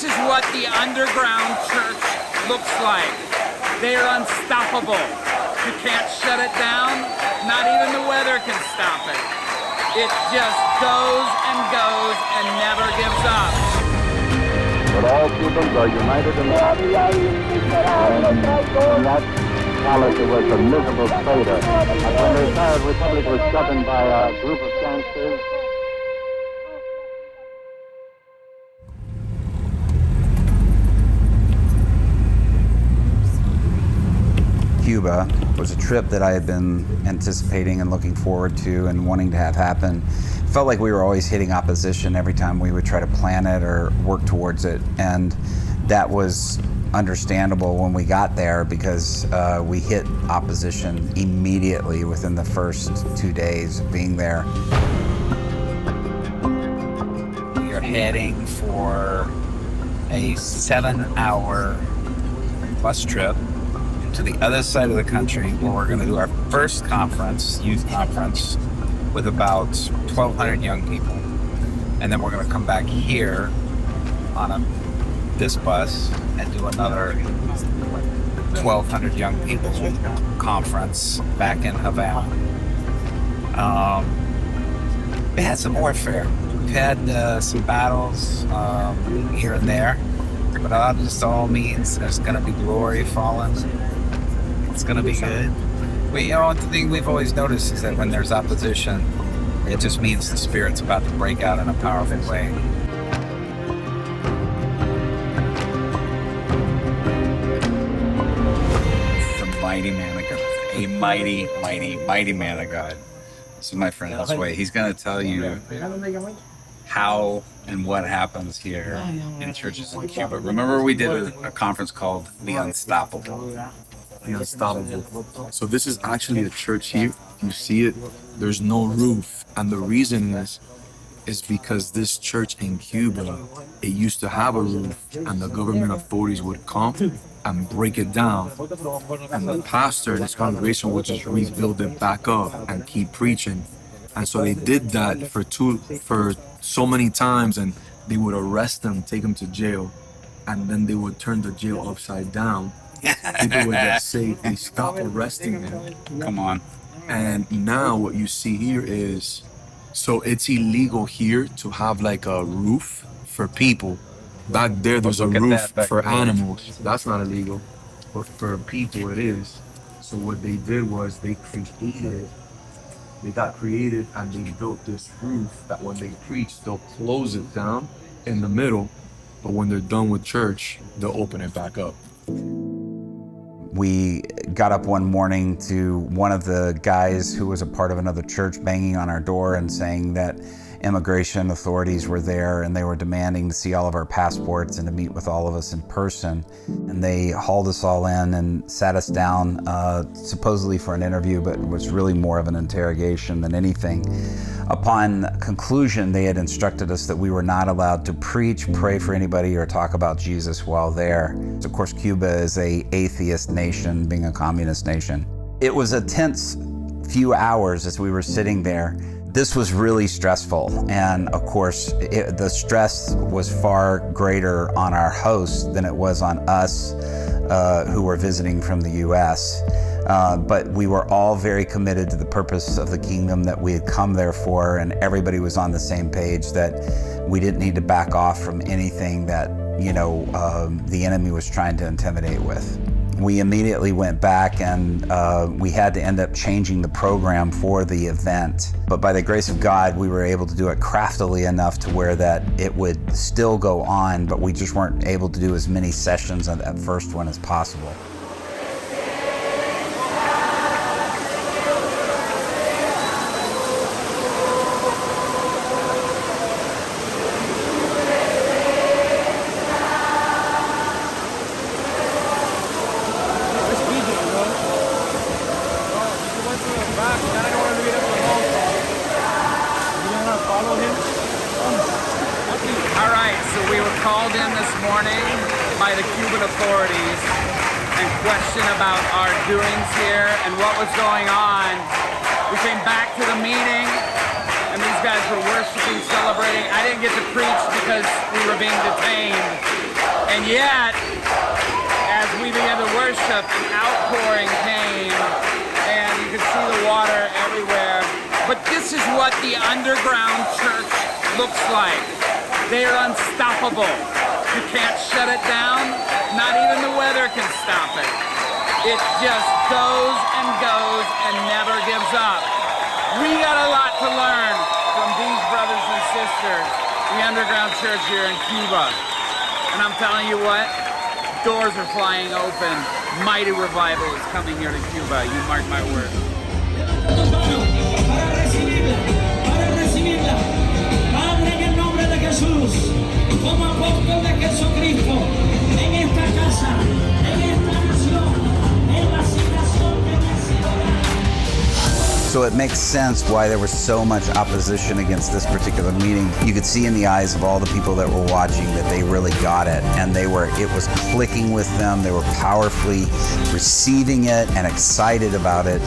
This is what the underground church looks like. They are unstoppable. You can't shut it down. Not even the weather can stop it. It just goes and never gives up. But all Cubans are united in that. And that policy was a miserable traitor. And when the third republic was governed by a group of gangsters, Cuba was a trip that I had been anticipating and looking forward to and wanting to have happen. It felt like we were always hitting opposition every time we would try to plan it or work towards it, and that was understandable when we got there because we hit opposition immediately within the first 2 days of being there. We are heading for a 7-hour bus trip to the other side of the country where we're going to do our first conference, youth conference, with about 1,200 young people. And then we're going to come back here on this bus and do another 1,200 young people conference back in Havana. We had some warfare. We've had some battles here and there, but that just all means there's going to be glory falling. It's going to be good. But you know, the thing we've always noticed is that when there's opposition, it just means the Spirit's about to break out in a powerful way. The mighty man of God. A mighty, mighty, mighty man of God. This is my friend Josue. He's going to tell you how and what happens here in churches in Cuba. Remember we did a conference called The Unstoppable. The Unstoppable. So this is actually a church here. You see it. There's no roof, and the reason is because this church in Cuba, it used to have a roof, and the government authorities would come and break it down, and the pastor, this congregation, would just rebuild it back up and keep preaching. And so they did that for so many times, and they would arrest them, take them to jail, and then they would turn the jail upside down. People would just say, they stop arresting them. Come on. And now what you see here is, so it's illegal here to have like a roof for people. Back there, there's a roof for animals. That's not illegal. But for people, it is. So what they did was they got creative and they built this roof that when they preach, they'll close it down in the middle. But when they're done with church, they'll open it back up. We got up one morning to one of the guys who was a part of another church banging on our door and saying that immigration authorities were there and they were demanding to see all of our passports and to meet with all of us in person. And they hauled us all in and sat us down, supposedly for an interview, but it was really more of an interrogation than anything. Upon conclusion, they had instructed us that we were not allowed to preach, pray for anybody, or talk about Jesus while there. Of course, Cuba is an atheist nation, being a communist nation. It was a tense few hours as we were sitting there. This was really stressful, and of course, the stress was far greater on our hosts than it was on us who were visiting from the U.S. But we were all very committed to the purpose of the kingdom that we had come there for, and everybody was on the same page that we didn't need to back off from anything that, the enemy was trying to intimidate with. We immediately went back and we had to end up changing the program for the event. But by the grace of God, we were able to do it craftily enough to where that it would still go on, but we just weren't able to do as many sessions on that first one as possible. By the Cuban authorities and question about our doings here and what was going on. We came back to the meeting and these guys were worshiping, celebrating. I didn't get to preach because we were being detained. And yet, as we began to worship, an outpouring came, and you could see the water everywhere. But this is what the underground church looks like. They are unstoppable. You can't shut it down. Not even the weather can stop it. It just goes and never gives up. We got a lot to learn from these brothers and sisters, the underground church here in Cuba. And I'm telling you what, doors are flying open. Mighty revival is coming here to Cuba. You mark my words. Para recibirla, Padre, en el nombre de Jesús, como apóstol de Jesucristo, en esta casa, en esta nación, en la asignación que me ha sido dada. So it makes sense why there was so much opposition against this particular meeting. You could see in the eyes of all the people that were watching that they really got it, and it was clicking with them. They were powerfully receiving it and excited about it.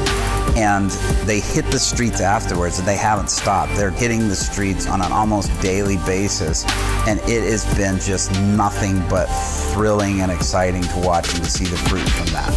And they hit the streets afterwards, and they haven't stopped. They're hitting the streets on an almost daily basis, and it has been just nothing but thrilling and exciting to watch and to see the fruit from that.